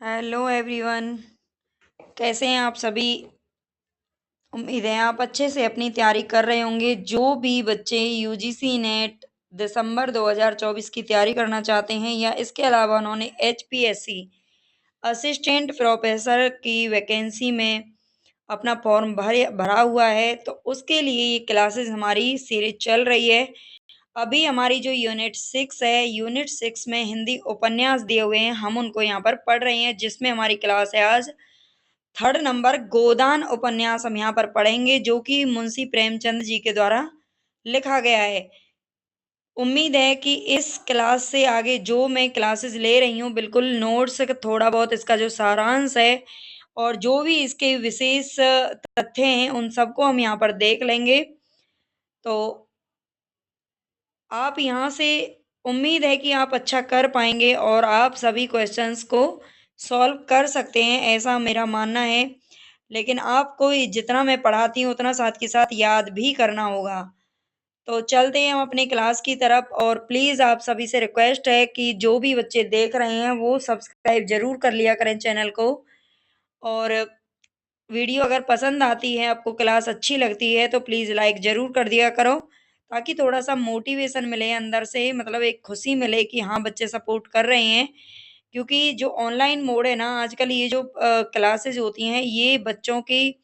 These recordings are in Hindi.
Hello everyone. कैसे हैं आप सभी? उम्मीद है आप अच्छे से अपनी तैयारी कर रहे होंगे। जो भी बच्चे यूजीसी नेट दिसंबर 2024 की तैयारी करना चाहते हैं या इसके अलावा उन्होंने एचपीएससी असिस्टेंट प्रोफेसर की वैकेंसी में अपना फॉर्म भरा हुआ है, तो उसके लिए ये क्लासेस हमारी सीरीज चल रही है। अभी हमारी जो यूनिट 6 है, यूनिट 6 में हिंदी उपन्यास दिए हुए हैं, हम उनको यहाँ पर पढ़ रहे हैं, जिसमें हमारी क्लास है आज थर्ड नंबर गोदान उपन्यास हम यहाँ पर पढ़ेंगे, जो कि मुंशी प्रेमचंद जी के द्वारा लिखा गया है। उम्मीद है कि इस क्लास से आगे जो मैं क्लासेस ले रही हूँ, बिल्कुल नोट्स थोड़ा बहुत इसका जो सारांश है और जो भी इसके विशेष तथ्य हैं उन सबको हम यहाँ पर देख लेंगे। तो आप यहाँ से उम्मीद है कि आप अच्छा कर पाएंगे और आप सभी क्वेश्चंस को सॉल्व कर सकते हैं, ऐसा मेरा मानना है। लेकिन आपको जितना मैं पढ़ाती हूँ उतना साथ के साथ याद भी करना होगा। तो चलते हैं हम अपनी क्लास की तरफ, और प्लीज़ आप सभी से रिक्वेस्ट है कि जो भी बच्चे देख रहे हैं वो सब्सक्राइब जरूर कर लिया करें चैनल को। और वीडियो अगर पसंद आती है, आपको क्लास अच्छी लगती है, तो प्लीज़ लाइक ज़रूर कर दिया करो, ताकि थोड़ा-सा मोटिवेशन मिले अंदर से, मतलब एक खुशी मिले कि हाँ, बच्चे सपोर्ट कर रहे हैं। क्योंकि जो ऑनलाइन मोड है ना, आजकल ये जो क्लासेस होती हैं, ये बच्चों की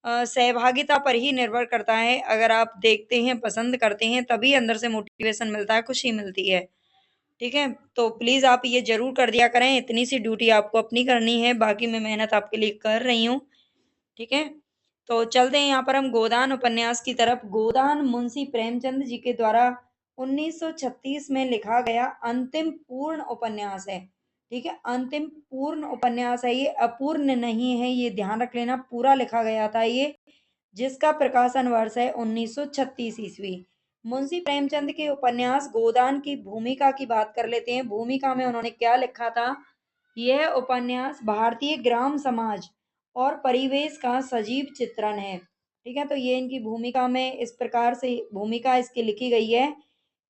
सहभागिता पर ही निर्भर करता है। अगर आप देखते हैं, पसंद करते हैं, तभी अंदर से मोटिवेशन मिलता है, खुशी मिलती है। ठीक है? तो प्लीज़ आप ये ज़रूर कर दिया करें, इतनी सी ड्यूटी आपको अपनी करनी है, बाकी मैं मेहनत आपके लिए कर रही हूँ। ठीक है? तो चलते हैं यहाँ पर हम गोदान उपन्यास की तरफ। गोदान मुंशी प्रेमचंद जी के द्वारा 1936 में लिखा गया अंतिम पूर्ण उपन्यास है। ठीक है? अंतिम पूर्ण उपन्यास है ये, अपूर्ण नहीं है, ये ध्यान रख लेना। पूरा लिखा गया था ये, जिसका प्रकाशन वर्ष है 1936 ईस्वी। मुंशी प्रेमचंद के उपन्यास गोदान की भूमिका की बात कर लेते हैं। भूमिका में उन्होंने क्या लिखा था? यह उपन्यास भारतीय ग्राम समाज और परिवेश का सजीव चित्रण है। ठीक है? तो ये इनकी भूमिका में इस प्रकार से भूमिका इसकी लिखी गई है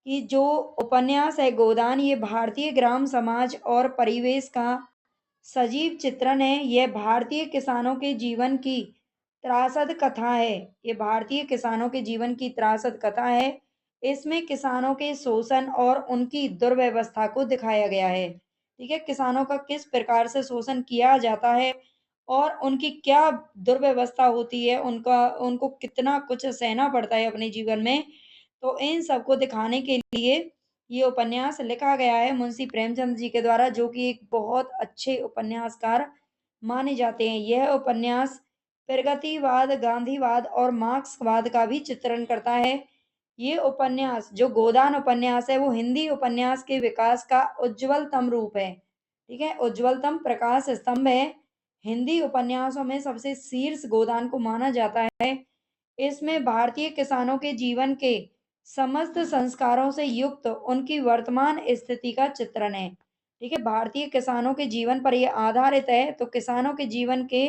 कि जो उपन्यास है गोदान, ये भारतीय ग्राम समाज और परिवेश का सजीव चित्रण है। यह भारतीय किसानों के जीवन की त्रासद कथा है। ये भारतीय किसानों के जीवन की त्रासद कथा है। इसमें किसानों के शोषण और उनकी दुर्व्यवस्था को दिखाया गया है। ठीक है? किसानों का किस प्रकार से शोषण किया जाता है और उनकी क्या दुर्व्यवस्था होती है, उनका उनको कितना कुछ सहना पड़ता है अपने जीवन में। तो इन सबको दिखाने के लिए ये उपन्यास लिखा गया है मुंशी प्रेमचंद जी के द्वारा, जो कि एक बहुत अच्छे उपन्यासकार माने जाते हैं। यह उपन्यास प्रगतिवाद, गांधीवाद और मार्क्सवाद का भी चित्रण करता है। ये उपन्यास, जो गोदान उपन्यास है, वो हिंदी उपन्यास के विकास का उज्ज्वलतम रूप है। ठीक है? उज्ज्वलतम प्रकाश स्तंभ है। हिंदी उपन्यासों में सबसे शीर्ष गोदान को माना जाता है। इसमें भारतीय किसानों के जीवन के समस्त संस्कारों से युक्त उनकी वर्तमान स्थिति का चित्रण है। ठीक है? भारतीय किसानों के जीवन पर यह आधारित है, तो किसानों के जीवन के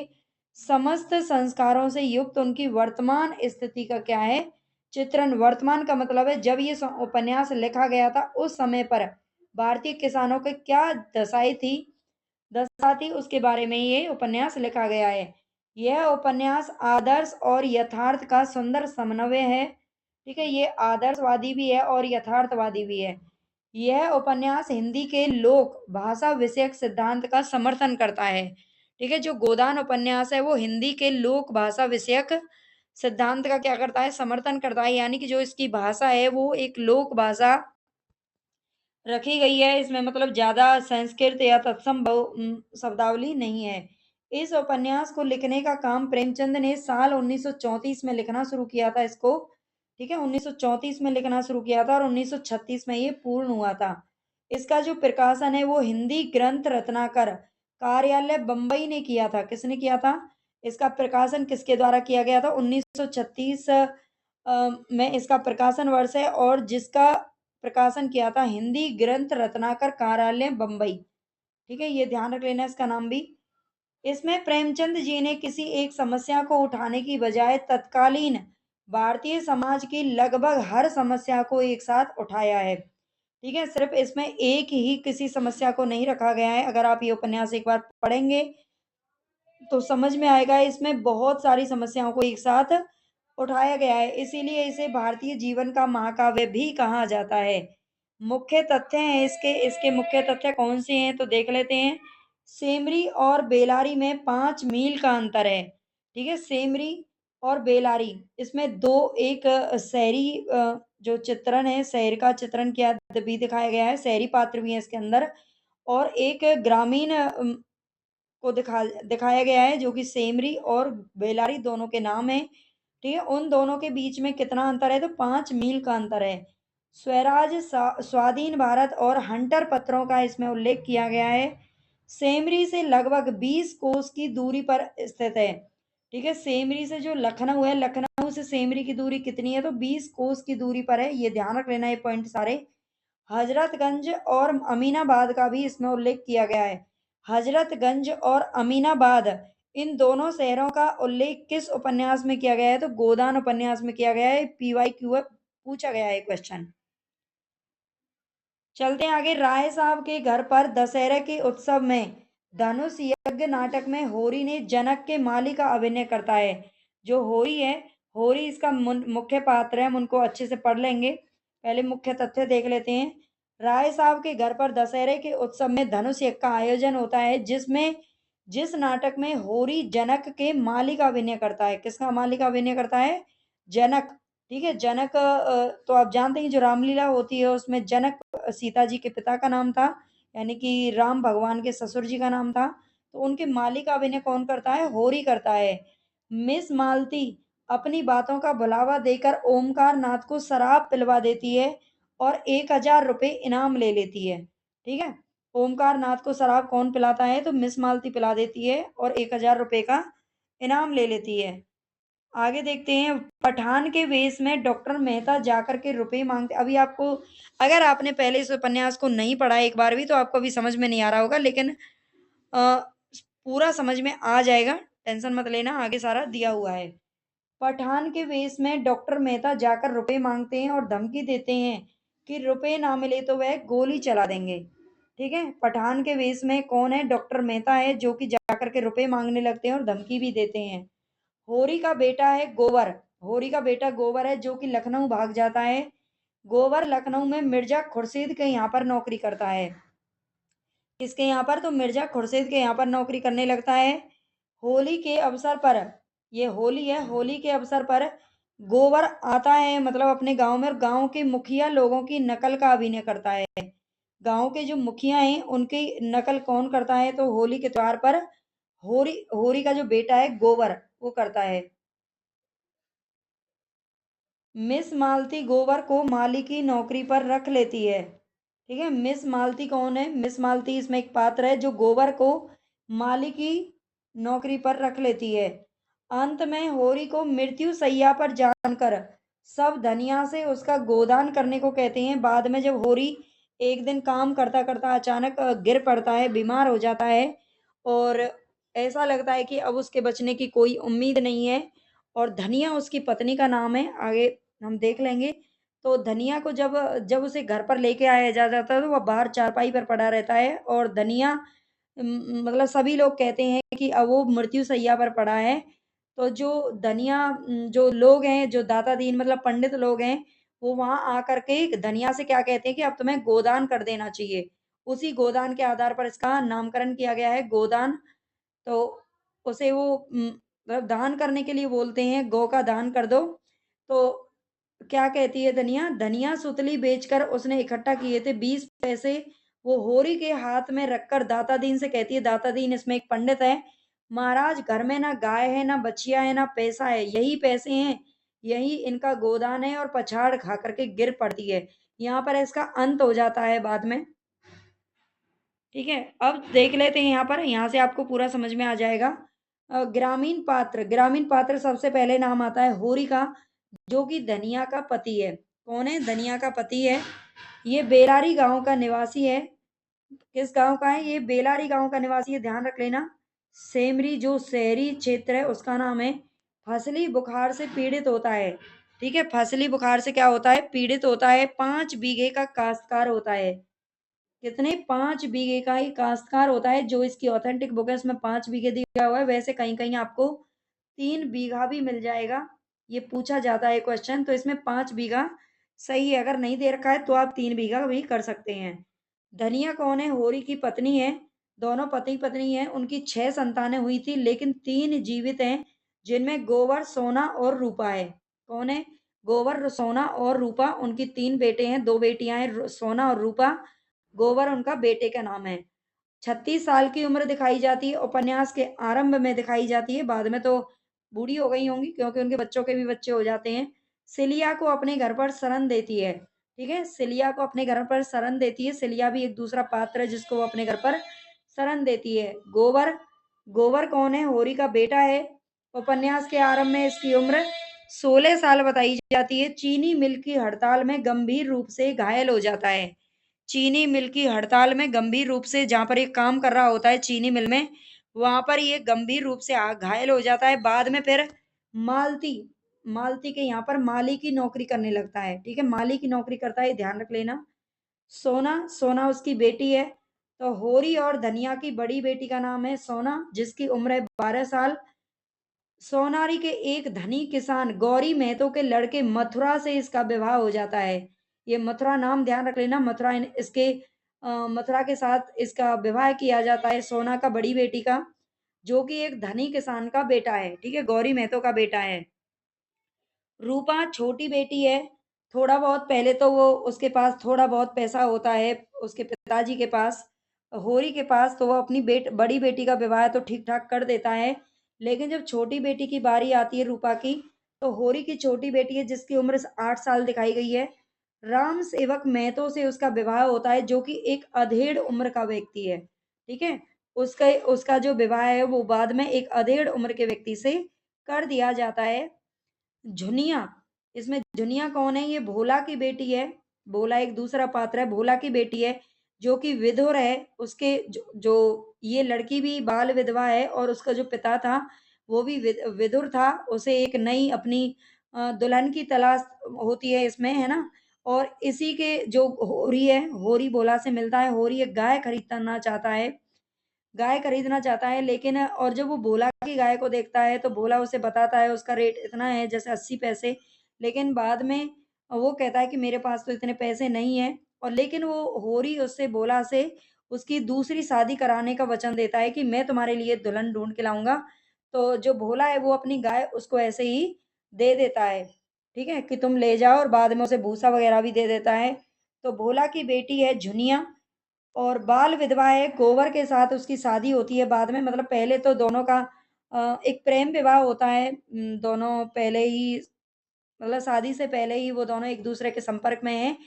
समस्त संस्कारों से युक्त उनकी वर्तमान स्थिति का क्या है? चित्रण। वर्तमान का मतलब है जब ये उपन्यास लिखा गया था उस समय पर भारतीय किसानों की क्या दशा थी, उसके बारे में ये उपन्यास लिखा गया है। यह उपन्यास आदर्श और यथार्थ का सुंदर समन्वय है। ठीक है? ये आदर्शवादी भी है और यथार्थवादी भी है। यह उपन्यास हिंदी के लोक भाषा विषयक सिद्धांत का समर्थन करता है। ठीक है? जो गोदान उपन्यास है वो हिंदी के लोक भाषा विषयक सिद्धांत का क्या करता है? समर्थन करता है। यानी कि जो इसकी भाषा है वो एक लोक भाषा रखी गई है। इसमें मतलब ज़्यादा संस्कृत या तत्सम शब्दावली नहीं है। इस उपन्यास को लिखने का काम प्रेमचंद ने साल 1934 में लिखना शुरू किया था इसको। ठीक है? 1934 में लिखना शुरू किया था और 1936 में ये पूर्ण हुआ था। इसका जो प्रकाशन है वो हिंदी ग्रंथ रत्नाकर कार्यालय बम्बई ने किया था। किसने किया था? इसका प्रकाशन किसके द्वारा किया गया था? 1936 में इसका प्रकाशन वर्ष है, और जिसका प्रकाशन किया था हिंदी ग्रंथ रत्नाकर कार्यालय बम्बई। ठीक है? ये ध्यान रख लेना इसका नाम भी। इसमें प्रेमचंद जी ने किसी एक समस्या को उठाने की बजाय तत्कालीन भारतीय समाज की लगभग हर समस्या को एक साथ उठाया है। ठीक है, सिर्फ इसमें एक ही किसी समस्या को नहीं रखा गया है। अगर आप ये उपन्यास एक बार पढ़ेंगे तो समझ में आएगा, इसमें बहुत सारी समस्याओं को एक साथ उठाया गया है, इसीलिए इसे भारतीय जीवन का महाकाव्य भी कहा जाता है। मुख्य तथ्य हैं इसके इसके मुख्य तथ्य कौन से हैं तो देख लेते हैं। सेमरी और बेलारी में 5 मील का अंतर है। ठीक है, सेमरी और बेलारी, इसमें दो, एक शहरी जो चित्रण है, शहर का चित्रण किया भी दिखाया गया है, शहरी पात्र भी है इसके अंदर, और एक ग्रामीण को दिखाया गया है, जो कि सेमरी और बेलारी दोनों के नाम है। ठीक है, उन दोनों के बीच में कितना अंतर है तो 5 मील का अंतर है। स्वराज स्वाधीन भारत और हंटर पत्रों का इसमें उल्लेख किया गया है। सेमरी से लगभग 20 कोस की दूरी पर स्थित है। ठीक है, सेमरी से जो लखनऊ है, लखनऊ से सेमरी की दूरी कितनी है तो 20 कोस की दूरी पर है, ये ध्यान रख लेना ये पॉइंट सारे। हजरतगंज और अमीनाबाद का भी इसमें उल्लेख किया गया है। हजरतगंज और अमीनाबाद, इन दोनों शहरों का उल्लेख किस उपन्यास में किया गया है तो गोदान उपन्यास में किया गया है। PYQ पूछा गया है क्वेश्चन। चलते हैं आगे। राय साहब के घर पर दशहरे के उत्सव में धनुष यज्ञ नाटक में होरी ने जनक के माली का अभिनय करता है। जो होरी है, होरी इसका मुख्य पात्र है, हम उनको अच्छे से पढ़ लेंगे। पहले मुख्य तथ्य देख लेते हैं। राय साहब के घर पर दशहरे के उत्सव में धनुष यज्ञ का आयोजन होता है, जिसमें जिस नाटक में होरी जनक के माली का अभिनय करता है। किसका माली का अभिनय करता है? जनक। ठीक है, जनक तो आप जानते हैं जो रामलीला होती है उसमें जनक सीता जी के पिता का नाम था, यानी कि राम भगवान के ससुर जी का नाम था। तो उनके माली का अभिनय कौन करता है? होरी करता है। मिस मालती अपनी बातों का भुलावा देकर ओमकार नाथ को शराब पिलवा देती है और 1,000 रुपये इनाम ले लेती है। ठीक है, ओमकार नाथ को शराब कौन पिलाता है तो मिस मालती पिला देती है और 1,000 रुपये का इनाम ले लेती है। आगे देखते हैं। पठान के वेश में डॉक्टर मेहता जाकर के रुपए मांगते। अभी आपको, अगर आपने पहले इस उपन्यास को नहीं पढ़ा एक बार भी, तो आपको अभी समझ में नहीं आ रहा होगा, लेकिन पूरा समझ में आ जाएगा, टेंशन मत लेना, आगे सारा दिया हुआ है। पठान के वेश में डॉक्टर मेहता जाकर रुपए मांगते हैं और धमकी देते हैं कि रुपए ना मिले तो वह गोली चला देंगे। ठीक है, पठान के वेश में कौन है? डॉक्टर मेहता है, जो कि जाकर के रुपए मांगने लगते हैं और धमकी भी देते हैं। होरी का बेटा है गोवर। होरी का बेटा गोवर है, जो कि लखनऊ भाग जाता है। गोवर लखनऊ में मिर्जा खुर्शीद के यहाँ पर नौकरी करता है। किसके यहाँ पर? तो मिर्जा खुर्शीद के यहाँ पर नौकरी करने लगता है। होली के अवसर पर, ये होली है, होली के अवसर पर गोवर आता है, मतलब अपने गांव में, और गांव के मुखिया लोगों की नकल का अभिनय करता है। गांव के जो मुखिया हैं उनकी नकल कौन करता है तो होली के त्योहार पर होरी होरी का जो बेटा है गोवर, वो करता है। मिस मालती गोबर को माली की नौकरी पर रख लेती है। ठीक है, मिस मालती कौन है? मिस मालती इसमें एक पात्र है जो गोबर को माली की नौकरी पर रख लेती है। अंत में होरी को मृत्यु शैया पर जानकर सब धनिया से उसका गोदान करने को कहते हैं। बाद में जब होरी एक दिन काम करता करता अचानक गिर पड़ता है, बीमार हो जाता है, और ऐसा लगता है कि अब उसके बचने की कोई उम्मीद नहीं है, और धनिया उसकी पत्नी का नाम है, आगे हम देख लेंगे। तो धनिया को जब जब उसे घर पर लेके आया जाता है तो वह बाहर चारपाई पर पड़ा रहता है, और धनिया मतलब सभी लोग कहते हैं कि अब वो मृत्यु शैया पर पड़ा है। तो जो धनिया जो लोग हैं, जो दाता दीन मतलब पंडित लोग हैं, वो वहां आकर के धनिया से क्या कहते हैं कि अब तुम्हें गोदान कर देना चाहिए। उसी गोदान के आधार पर इसका नामकरण किया गया है, गोदान। तो उसे वो मतलब दान करने के लिए बोलते हैं, गौ का दान कर दो। तो क्या कहती है धनिया? धनिया सुतली बेचकर उसने इकट्ठा किए थे 20 पैसे, वो होरी के हाथ में रखकर दाता दीन से कहती है, दाता दीन इसमें एक पंडित है, महाराज घर में ना गाय है, ना बछिया है, ना पैसा है, यही पैसे हैं, यही इनका गोदान है, और पछाड़ खा करके गिर पड़ती है। यहाँ पर इसका अंत हो जाता है बाद में। ठीक है, अब देख लेते हैं यहाँ पर, यहाँ से आपको पूरा समझ में आ जाएगा। ग्रामीण पात्र, ग्रामीण पात्र सबसे पहले नाम आता है होरी का, जो कि धनिया का पति है। कौन है? धनिया का पति है। ये बेलारी गांव का निवासी है। किस गांव का है? ये बेलारी गांव का निवासी है, ध्यान रख लेना। सेमरी जो शहरी क्षेत्र है उसका नाम है। फसली बुखार से पीड़ित होता है। ठीक है, फसली बुखार से क्या होता है, पीड़ित होता है। 5 बीघे का काश्तकार होता है। कितने, 5 बीघे का ही काश्तकार होता है। जो इसकी ऑथेंटिक बुक है उसमें 5 बीघे दिया हुआ है, वैसे कहीं कहीं आपको 3 बीघा भी मिल जाएगा। ये पूछा जाता है क्वेश्चन, तो इसमें 5 बीघा सही है। अगर नहीं दे रखा है तो आप 3 बीघा भी कर सकते हैं। धनिया कौन है, होरी की पत्नी है। दोनों पति पत्नी है, उनकी 6 संतानें हुई थी, लेकिन 3 जीवित हैं, जिनमें गोबर, सोना और रूपा है। कौन है, गोबर, सोना और रूपा। उनकी 3 बेटे हैं, 2 बेटियां हैं, सोना और रूपा। गोबर उनका बेटे का नाम है। 36 साल की उम्र दिखाई जाती है, उपन्यास के आरंभ में दिखाई जाती है, बाद में तो बूढ़ी हो गई होंगी क्योंकि उनके बच्चों के भी बच्चे हो जाते हैं। सिलिया को अपने घर पर शरण देती है। ठीक है, सिलिया को अपने घर पर शरण देती है। सिलिया भी एक दूसरा पात्र है जिसको वो अपने घर पर शरण देती है। गोबर, गोबर कौन है, होरी का बेटा है। उपन्यास के आरंभ में इसकी उम्र 16 साल बताई जाती है। चीनी मिल की हड़ताल में गंभीर रूप से घायल हो जाता है। चीनी मिल की हड़ताल में गंभीर रूप से, जहां पर ये काम कर रहा होता है चीनी मिल में, वहां पर ये गंभीर रूप से घायल हो जाता है। बाद में फिर मालती, मालती के यहाँ पर माली की नौकरी करने लगता है। ठीक है, माली की नौकरी करता है, ध्यान रख लेना। सोना, सोना उसकी बेटी है। तो होरी और धनिया की बड़ी बेटी का नाम है सोना, जिसकी उम्र है 12 साल। सोनारी के एक धनी किसान गौरी महतो के लड़के मथुरा से इसका विवाह हो जाता है। ये मथुरा नाम ध्यान रख लेना। मथुरा इसके मथुरा के साथ इसका विवाह किया जाता है, सोना का बड़ी बेटी का, जो कि एक धनी किसान का बेटा है। ठीक है, गौरी महतो का बेटा है। रूपा छोटी बेटी है। थोड़ा बहुत, पहले तो वो उसके पास थोड़ा बहुत पैसा होता है उसके पिताजी के पास, होरी के पास, तो वो अपनी बड़ी बेटी का विवाह तो ठीक ठाक कर देता है। लेकिन जब छोटी बेटी की बारी आती है रूपा की, तो होरी की छोटी बेटी है जिसकी उम्र 8 साल दिखाई गई है, राम सेवक महतो से उसका विवाह होता है, जो कि एक अधेड़ उम्र का व्यक्ति है। ठीक है, उसका उसका जो विवाह है वो बाद में एक अधेड़ उम्र के व्यक्ति से कर दिया जाता है। झुनिया, इसमें झुनिया कौन है, ये भोला की बेटी है। भोला एक दूसरा पात्र है, भोला की बेटी है, जो कि विधुर है। उसके जो ये लड़की भी बाल विधवा है, और उसका जो पिता था वो भी विधुर था। उसे एक नई अपनी दुल्हन की तलाश होती है इसमें, है ना। और इसी के जो होरी है, होरी भोला से मिलता है। होरी एक गाय खरीदना चाहता है, गाय खरीदना चाहता है, लेकिन और जब वो भोला की गाय को देखता है तो भोला उसे बताता है उसका रेट इतना है, जैसे 80 पैसे। लेकिन बाद में वो कहता है कि मेरे पास तो इतने पैसे नहीं है। और लेकिन वो होरी उससे, भोला से, उसकी दूसरी शादी कराने का वचन देता है कि मैं तुम्हारे लिए दुल्हन ढूंढ के लाऊंगा। तो जो भोला है वो अपनी गाय उसको ऐसे ही दे देता है। ठीक है, कि तुम ले जाओ, और बाद में उसे भूसा वगैरह भी दे देता है। तो भोला की बेटी है झुनिया, और बाल विधवा है। गोबर के साथ उसकी शादी होती है बाद में, मतलब पहले तो दोनों का एक प्रेम विवाह होता है। दोनों पहले ही, मतलब शादी से पहले ही वो दोनों एक दूसरे के संपर्क में हैं।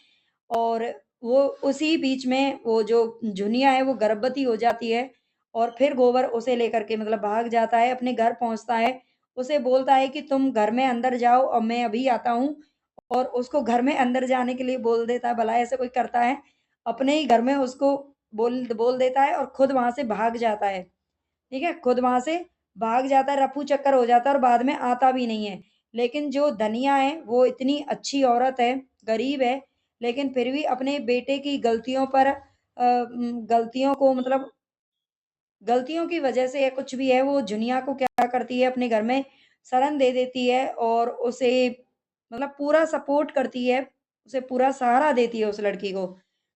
और वो उसी बीच में वो जो जुनिया है वो गर्भवती हो जाती है। और फिर गोबर उसे लेकर के मतलब भाग जाता है, अपने घर पहुंचता है। उसे बोलता है कि तुम घर में अंदर जाओ और मैं अभी आता हूँ। और उसको घर में अंदर जाने के लिए बोल देता है, भला ऐसे कोई करता है, अपने ही घर में उसको बोल बोल देता है और खुद वहां से भाग जाता है। ठीक है, खुद वहां से भाग जाता है, रफू चक्कर हो जाता है और बाद में आता भी नहीं है। लेकिन जो धनिया है वो इतनी अच्छी औरत है, गरीब है, लेकिन फिर भी अपने बेटे की गलतियों पर गलतियों को, मतलब गलतियों की वजह से या कुछ भी है, वो जुनिया को क्या करती है, अपने घर में शरण दे देती है और उसे मतलब पूरा सपोर्ट करती है, उसे पूरा सहारा देती है उस लड़की को।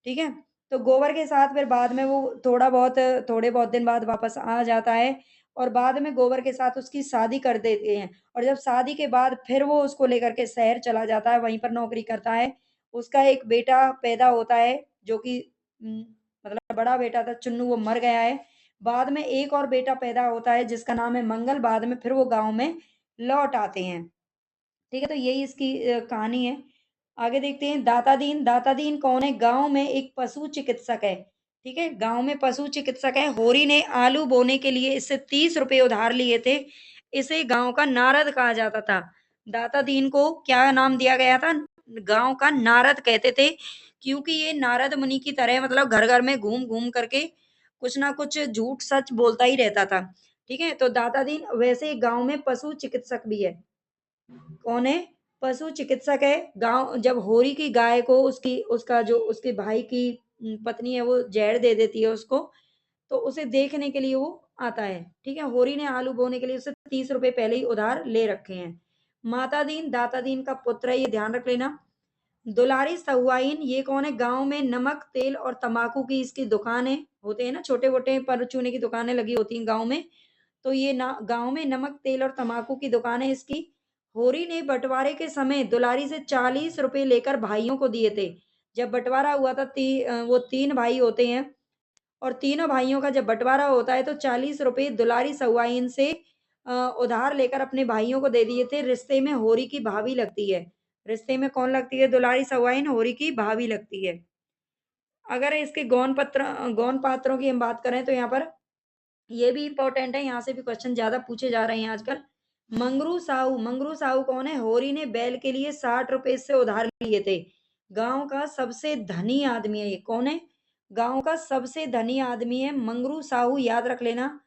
ठीक है, तो गोबर के साथ फिर बाद में वो थोड़े बहुत दिन बाद वापस आ जाता है, और बाद में गोबर के साथ उसकी शादी कर देते हैं। और जब शादी के बाद फिर वो उसको लेकर के शहर चला जाता है, वहीं पर नौकरी करता है। उसका एक बेटा पैदा होता है, जो कि मतलब बड़ा बेटा था चुन्नू, वो मर गया है। बाद में एक और बेटा पैदा होता है जिसका नाम है मंगल। बाद में फिर वो गांव में लौट आते हैं। ठीक है, तो यही इसकी कहानी है। आगे देखते हैं दाता दीन। दाता दीन कौन है, गांव में एक पशु चिकित्सक है। ठीक है, गांव में पशु चिकित्सक है। होरी ने आलू बोने के लिए इससे 30 रुपए उधार लिए थे। इसे गांव का नारद कहा जाता था। दाता दीन को क्या नाम दिया गया था, गांव का नारद कहते थे, क्योंकि ये नारद मुनि की तरह मतलब घर घर में घूम घूम करके कुछ ना कुछ झूठ सच बोलता ही रहता था। ठीक है, तो दाता दीन वैसे गांव में पशु चिकित्सक भी है। कौन है, पशु चिकित्सक है। गांव जब होरी की गाय को उसका जो उसके भाई की पत्नी है वो जहर दे देती है उसको, तो उसे देखने के लिए वो आता है। ठीक है, होरी ने आलू बोने के लिए उससे 30 रुपए पहले ही उधार ले रखे हैं। माता दीन दाता दीन का पुत्र है, ये ध्यान रख लेना। दुलारी सहुआइन, ये कौन है? गांव में नमक तेल और तंबाकू की इसकी दुकान है, होते हैं ना छोटे मोटे परचूने की दुकानें लगी होती हैं गांव में, तो ये ना गांव में नमक तेल और तंबाकू की दुकान है इसकी। होरी ने बंटवारे के समय दुलारी से 40 रुपए लेकर भाइयों को दिए थे। जब बंटवारा हुआ था वो 3 भाई होते हैं, और तीनों भाइयों का जब बंटवारा होता है तो 40 रुपए दुलारी सहुआइन से उधार लेकर अपने भाइयों को दे दिए थे। रिश्ते में होरी की भाभी लगती है। रिश्ते में कौन लगती है? दुलारी सहुआइन होरी की भाभी लगती है। अगर इसके गौण पात्रों की हम बात करें तो यहाँ पर ये भी इंपॉर्टेंट है, यहाँ से भी क्वेश्चन ज्यादा पूछे जा रहे हैं आजकल। मंगरू साहू कौन है? होरी ने बैल के लिए 60 रुपए से उधार लिए थे। गांव का सबसे धनी आदमी है ये। कौन है? गांव का सबसे धनी आदमी है मंगरू साहू, याद रख लेना।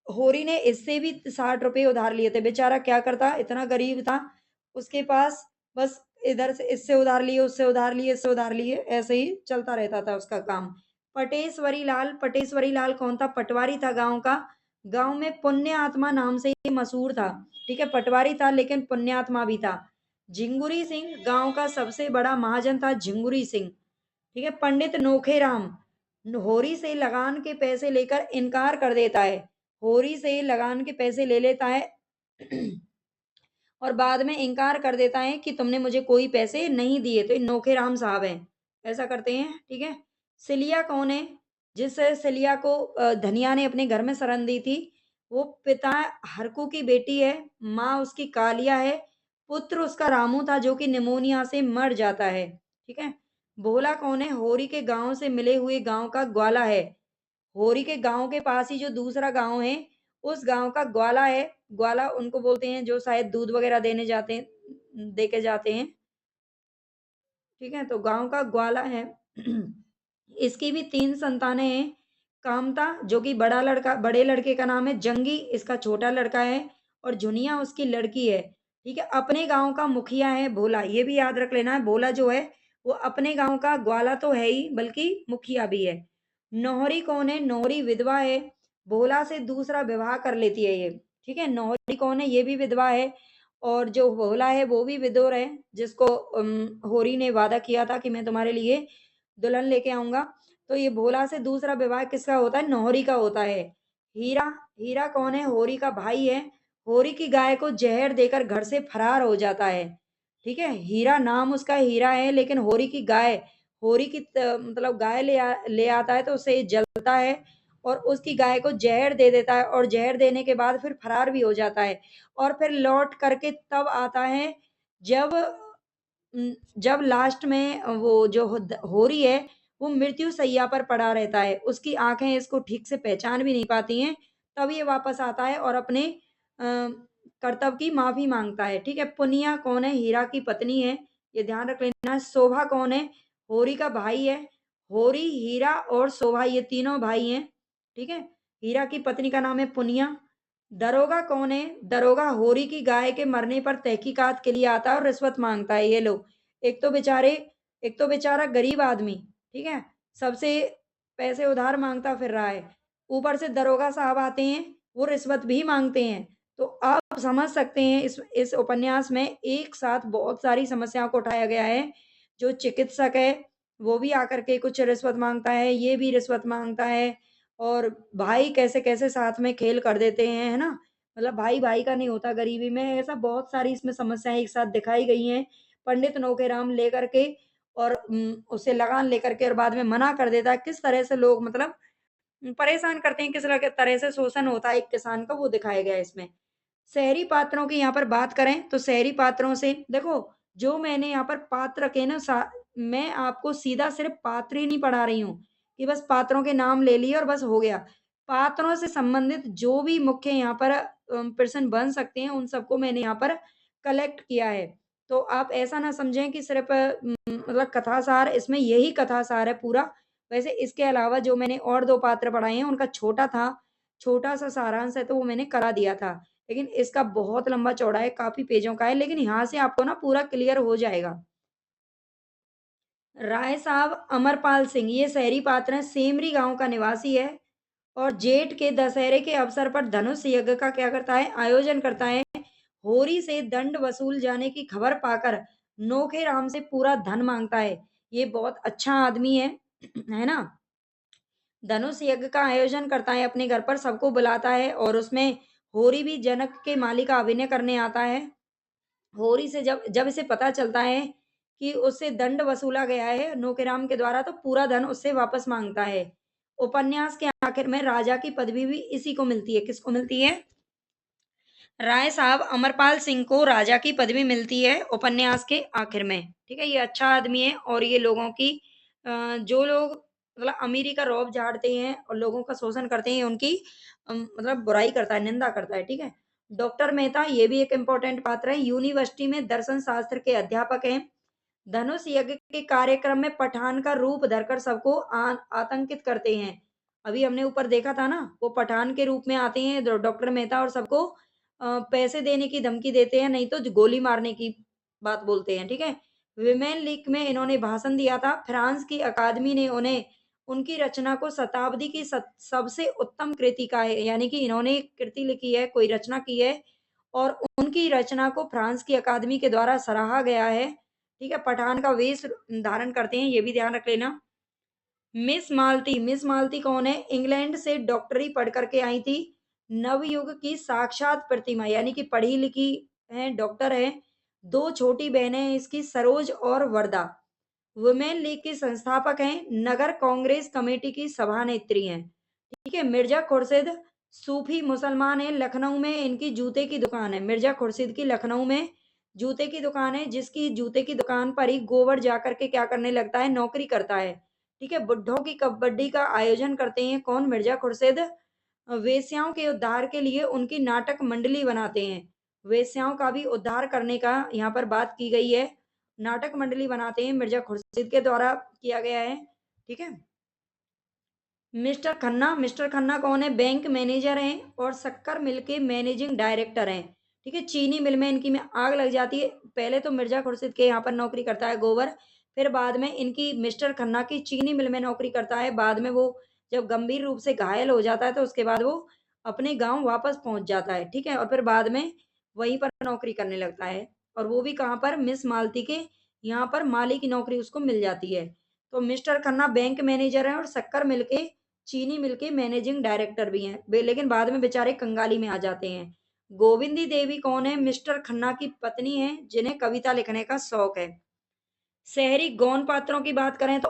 होरी ने इससे भी 60 रुपए उधार लिए थे। बेचारा क्या करता, इतना गरीब था, उसके पास बस इधर से इससे उधार लिए, उससे उधार लिए, इससे उधार लिए, ऐसे ही चलता रहता था उसका काम। पटेश्वरी लाल कौन था? पटवारी था गांव का। गांव में पुण्य आत्मा नाम से ही मशहूर था। ठीक है, पटवारी था लेकिन पुण्यात्मा भी था। झिंगुरी सिंह गांव का सबसे बड़ा महाजन था, झिंगुरी सिंह। ठीक है, पंडित नोखेराम होरी से लगान के पैसे लेकर इनकार कर देता है। होरी से लगान के पैसे ले लेता है और बाद में इनकार कर देता है कि तुमने मुझे कोई पैसे नहीं दिए। तो ये नोखेराम साहब हैं, ऐसा करते हैं। ठीक है, सिलिया कौन है? जिस सिलिया को धनिया ने अपने घर में शरण दी थी, वो पिता हरकू की बेटी है, माँ उसकी कालिया है, पुत्र उसका रामू था जो कि निमोनिया से मर जाता है। ठीक है, भोला कौन है? होरी के गांव से मिले हुए गांव का ग्वाला है। होरी के गांव के पास ही जो दूसरा गांव है, उस गांव का ग्वाला है। ग्वाला उनको बोलते हैं जो शायद दूध वगैरह देने जाते हैं, दे के जाते हैं। ठीक है, तो गांव का ग्वाला है। इसकी भी 3 संतानें हैं। कामता जो कि बड़े लड़के का नाम है, जंगी इसका छोटा लड़का है, और झुनिया उसकी लड़की है। ठीक है, अपने गांव का मुखिया है भोला, ये भी याद रख लेना है। भोला जो है वो अपने गांव का ग्वाला तो है ही बल्कि मुखिया भी है। नौहरी कौन है? नौहरी विधवा है, भोला से दूसरा विवाह कर लेती है ये। ठीक है, नौहरी कौन है? ये भी विधवा है, और जो भोला है वो भी विदुर है, जिसको होरी ने वादा किया था कि मैं तुम्हारे लिए दुल्हन लेके आऊंगा। तो ये भोला से दूसरा विवाह किसका होता है? नौहरी का होता है। हीरा हीरा कौन है? होरी का भाई है। होरी की गाय को जहर देकर घर से फरार हो जाता है। ठीक है, हीरा नाम उसका हीरा है, लेकिन होरी की गाय, होरी की मतलब गाय ले आता है तो उसे जलता है, और उसकी गाय को जहर दे देता है, और जहर देने के बाद फिर फरार भी हो जाता है। और फिर लौट करके तब आता है जब जब लास्ट में वो जो होरी है वो मृत्यु शैया पर पड़ा रहता है, उसकी आंखें इसको ठीक से पहचान भी नहीं पाती हैं। तब ये वापस आता है और अपने कर्तव्य की माफी मांगता है। ठीक है, पुनिया कौन है? हीरा की पत्नी है, ये ध्यान रख लेना। शोभा कौन है? होरी का भाई है। होरी, हीरा और शोभा ये तीनों भाई हैं। ठीक है, हीरा की पत्नी का नाम है पुनिया। दरोगा कौन है? दरोगा होरी की गाय के मरने पर तहकीकात के लिए आता है और रिश्वत मांगता है। ये लो, एक तो बेचारे एक तो बेचारा गरीब आदमी, ठीक है, सबसे पैसे उधार मांगता फिर रहा है, ऊपर से दरोगा साहब आते हैं, वो रिश्वत भी मांगते हैं। तो आप समझ सकते हैं इस उपन्यास में एक साथ बहुत सारी समस्याओं को उठाया गया है। जो चिकित्सक है वो भी आकर के कुछ रिश्वत मांगता है, ये भी रिश्वत मांगता है, और भाई कैसे-कैसे साथ में खेल कर देते हैं, है ना? मतलब भाई-भाई का नहीं होता गरीबी में, ऐसा बहुत सारी इसमें समस्याएँ एक साथ दिखाई गई हैं। पंडित नौखेराम लेकर के और उससे लगान लेकर के और बाद में मना कर देता है। किस तरह से लोग मतलब परेशान करते हैं, किस तरह से शोषण होता है एक किसान का, वो दिखाया गया है इसमें। शहरी पात्रों की यहाँ पर बात करें तो शहरी पात्रों से देखो, जो मैंने यहाँ पर पात्र रखे ना मैं आपको सीधा सिर्फ पात्र ही नहीं पढ़ा रही हूँ कि बस पात्रों के नाम ले लिए और बस हो गया। पात्रों से संबंधित जो भी मुख्य यहाँ पर प्रश्न बन सकते हैं उन सबको मैंने यहाँ पर कलेक्ट किया है। तो आप ऐसा ना समझें कि सिर्फ मतलब कथासार, इसमें यही कथासार है पूरा। वैसे इसके अलावा जो मैंने और 2 पात्र पढ़ाए हैं उनका छोटा सा सारांश है तो वो मैंने करा दिया था। लेकिन इसका बहुत लंबा चौड़ा है, काफ़ी पेजों का है, लेकिन यहाँ से आपको ना पूरा क्लियर हो जाएगा। राय साहब अमरपाल सिंह, ये शहरी पात्र हैं, सेमरी गाँव का निवासी है और जेठ के दशहरे के अवसर पर धनुष यज्ञ का क्या करता है? आयोजन करता है। होरी से दंड वसूल जाने की खबर पाकर नोखे राम से पूरा धन माँगता है। ये बहुत अच्छा आदमी है, है ना? धनुष यज्ञ का आयोजन करता है अपने घर पर, सबको बुलाता है और उसमें होरी भी जनक के माली का अभिनय करने आता है। होरी से जब जब इसे पता चलता है कि उससे दंड वसूला गया है नोकेराम के द्वारा, तो पूरा धन उससे वापस माँगता है। उपन्यास के आखिर में राजा की पदवी भी इसी को मिलती है। किसको मिलती है? राय साहब अमरपाल सिंह को राजा की पदवी मिलती है उपन्यास के आखिर में। ठीक है, ये अच्छा आदमी है और ये लोगों की जो लोग मतलब अमीरी का रौब झाड़ते हैं और लोगों का शोषण करते हैं, उनकी मतलब बुराई करता है, निंदा करता है। ठीक है, डॉक्टर मेहता ये भी एक इम्पोर्टेंट पात्र है, यूनिवर्सिटी में दर्शन शास्त्र के अध्यापक हैं। धनुष यज्ञ के कार्यक्रम में पठान का रूप धरकर सबको आतंकित करते हैं। अभी हमने ऊपर देखा था ना, वो पठान के रूप में आते हैं डॉक्टर मेहता और सबको पैसे देने की धमकी देते हैं, नहीं तो गोली मारने की बात बोलते हैं। ठीक है, विमेन लीग में इन्होंने भाषण दिया था। फ्रांस की अकादमी ने उन्हें उनकी रचना को शताब्दी की सबसे उत्तम कृति का है, यानी कि इन्होंने एक कृति लिखी है, कोई रचना की है और उनकी रचना को फ्रांस की अकादमी के द्वारा सराहा गया है। ठीक है, पठान का वेश धारण करते हैं, ये भी ध्यान रख लेना। मिस मालती कौन है? इंग्लैंड से डॉक्टरी पढ़ करके आई थी। नवयुग की साक्षात प्रतिमा, यानी कि पढ़ी लिखी है, डॉक्टर है। दो छोटी बहनें हैं इसकी, सरोज और वर्दा। वुमेन लीग की संस्थापक हैं, नगर कांग्रेस कमेटी की सभानेत्री हैं। ठीक है, मिर्जा खुर्शीद सूफी मुसलमान है, लखनऊ में इनकी जूते की दुकान है। मिर्जा खुर्शीद की लखनऊ में जूते की दुकान है, जिसकी जूते की दुकान पर ही गोबर जाकर के क्या करने लगता है? नौकरी करता है। ठीक है, बुड्ढों की कबड्डी का आयोजन करते हैं कौन? मिर्जा खुर्शीद। वेश्याओं के उद्धार के लिए उनकी नाटक मंडली बनाते हैं। वेश्याओं का भी उद्धार करने का यहाँ पर बात की गई है। नाटक मंडली बनाते हैं, मिर्जा खुर्शीद के द्वारा किया गया है। ठीक है, मिस्टर खन्ना कौन है? बैंक मैनेजर हैं और शक्कर मिल के मैनेजिंग डायरेक्टर हैं। ठीक है, चीनी मिल में इनकी में आग लग जाती है। पहले तो मिर्जा खुर्शीद के यहाँ पर नौकरी करता है गोबर, फिर बाद में इनकी मिस्टर खन्ना की चीनी मिल में नौकरी करता है। बाद में वो जब गंभीर रूप से घायल हो जाता है तो उसके बाद वो अपने गांव वापस पहुंच जाता है। ठीक है, और फिर बाद में वहीं पर नौकरी करने लगता है और वो भी कहाँ पर? मिस मालती के यहाँ पर माली की नौकरी उसको मिल जाती है। तो मिस्टर खन्ना बैंक मैनेजर है और शक्कर मिल के चीनी मिल के मैनेजिंग डायरेक्टर भी हैं लेकिन बाद में बेचारे कंगाली में आ जाते हैं। गोविंदी देवी कौन है? मिस्टर खन्ना की पत्नी है, जिन्हें कविता लिखने का शौक है। शहरी गौण पात्रों की बात करें तो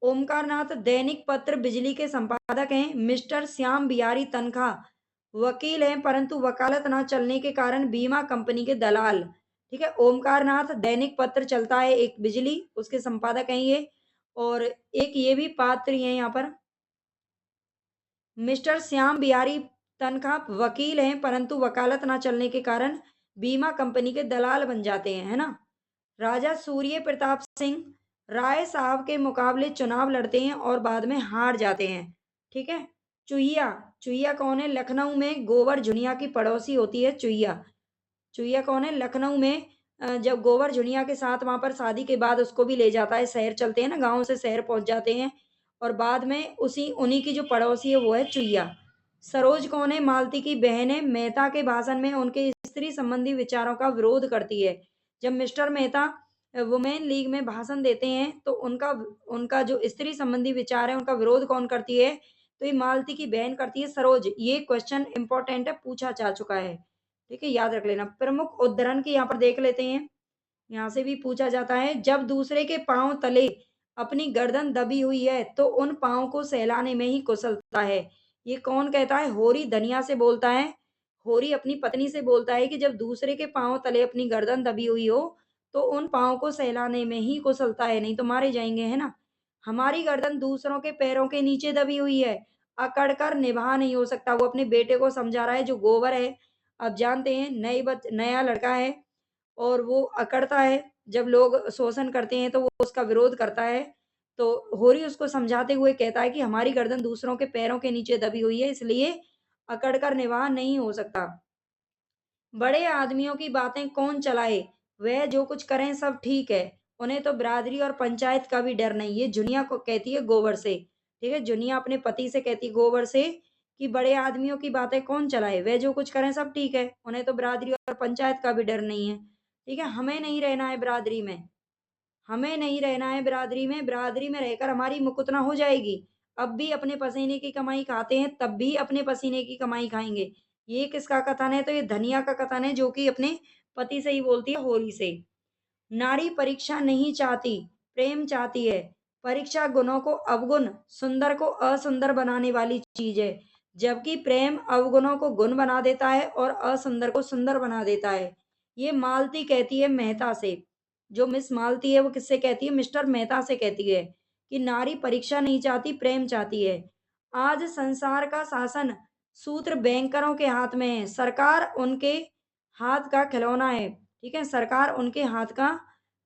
ओमकार नाथ दैनिक पत्र बिजली के संपादक हैं। मिस्टर श्याम बिहारी तनखा वकील हैं, परंतु वकालत ना चलने के कारण बीमा कंपनी के दलाल। ठीक है, ओमकार नाथ दैनिक पत्र चलता है एक बिजली, उसके संपादक हैं ये। और एक ये भी पात्र हैं यहाँ पर, मिस्टर श्याम बिहारी तनखा वकील हैं, परंतु वकालत ना चलने के कारण बीमा कंपनी के दलाल बन जाते हैं, है ना? राजा सूर्य प्रताप सिंह राय साहब के मुकाबले चुनाव लड़ते हैं और बाद में हार जाते हैं। ठीक है, चुहिया चुहिया कौन है? लखनऊ में गोवर झुनिया की पड़ोसी होती है चुहिया। चुहिया कौन है? लखनऊ में जब गोवर झुनिया के साथ वहां पर शादी के बाद उसको भी ले जाता है, शहर चलते हैं ना, गांव से शहर पहुंच जाते हैं और बाद में उसी उन्हीं की जो पड़ोसी है वो है चुहिया। सरोज कौन है? मालती की बहन है, मेहता के भाषण में उनके स्त्री संबंधी विचारों का विरोध करती है। जब मिस्टर मेहता वुमेन लीग में भाषण देते हैं तो उनका उनका जो स्त्री संबंधी विचार है उनका विरोध कौन करती है? तो ये मालती की बहन करती है, सरोज। ये क्वेश्चन इंपॉर्टेंट है, पूछा जा चुका है। ठीक है, याद रख लेना। प्रमुख उद्धरण की यहाँ पर देख लेते हैं, यहाँ से भी पूछा जाता है। जब दूसरे के पांव तले अपनी गर्दन दबी हुई है तो उन पांव को सहलाने में ही कुशलता है। ये कौन कहता है? होरी धनिया से बोलता है। होरी अपनी पत्नी से बोलता है कि जब दूसरे के पांव तले अपनी गर्दन दबी हुई हो तो उन पांव को सहलाने में ही कुशलता है, नहीं तो मारे जाएंगे, है ना? हमारी गर्दन दूसरों के पैरों के नीचे दबी हुई है, अकड़ कर निभा नहीं हो सकता। वो अपने बेटे को समझा रहा है जो गोबर है। अब जानते हैं नया लड़का है और वो अकड़ता है, जब लोग शोषण करते हैं तो वो उसका विरोध करता है। तो होरी उसको समझाते हुए कहता है कि हमारी गर्दन दूसरों के पैरों के नीचे दबी हुई है, इसलिए अकड़कर निवाह नहीं हो सकता। बड़े आदमियों की बातें कौन चलाए, वह जो कुछ करें सब ठीक है, उन्हें तो बिरादरी और पंचायत का भी डर नहीं। ये जुनिया को कहती है गोबर से, ठीक है, जुनिया अपने पति से कहती है गोबर से कि बड़े आदमियों की बातें कौन चलाए, वह जो कुछ करें सब ठीक है, उन्हें तो बिरादरी और पंचायत का भी डर नहीं है। ठीक है, हमें नहीं रहना है बिरादरी में, हमें नहीं रहना है बिरादरी में, बिरादरी में रहकर हमारी मुकुतना हो जाएगी। अब भी अपने पसीने की कमाई खाते हैं, तब भी अपने पसीने की कमाई खाएंगे। ये किसका कथन है? तो ये धनिया का कथन है, जो कि अपने पति से ही बोलती है, होरी से। नारी परीक्षा नहीं चाहती, प्रेम चाहती है। परीक्षा गुणों को अवगुण, सुंदर को असुंदर बनाने वाली चीज है, जबकि प्रेम अवगुणों को गुण बना देता है और असुंदर को सुंदर बना देता है। ये मालती कहती है मेहता से। जो मिस मालती है वो किससे कहती है? मिस्टर मेहता से कहती है कि नारी परीक्षा नहीं चाहती, प्रेम चाहती है। आज संसार का शासन सूत्र बैंकरों के हाथ में है, सरकार उनके हाथ का खिलौना है। ठीक है, सरकार उनके हाथ का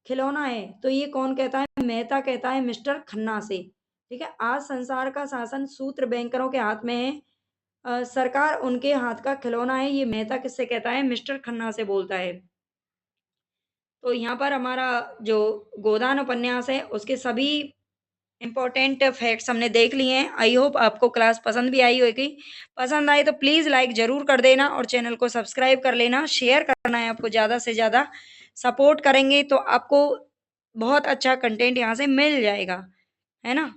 खिलौना है। तो ये कौन कहता है? मेहता कहता है मिस्टर खन्ना से। ठीक है, आज संसार का शासन सूत्र बैंकरों के हाथ में है, सरकार उनके हाथ का खिलौना है। ये मेहता किससे कहता है? मिस्टर खन्ना से बोलता है। तो यहाँ पर हमारा जो गोदान उपन्यास है उसके सभी इम्पोर्टेंट फैक्ट्स हमने देख लिए हैं। आई होप आपको क्लास पसंद भी आई होगी। पसंद आए तो प्लीज़ लाइक ज़रूर कर देना और चैनल को सब्सक्राइब कर लेना, शेयर करना है आपको, ज़्यादा से ज़्यादा सपोर्ट करेंगे तो आपको बहुत अच्छा कंटेंट यहाँ से मिल जाएगा, है ना?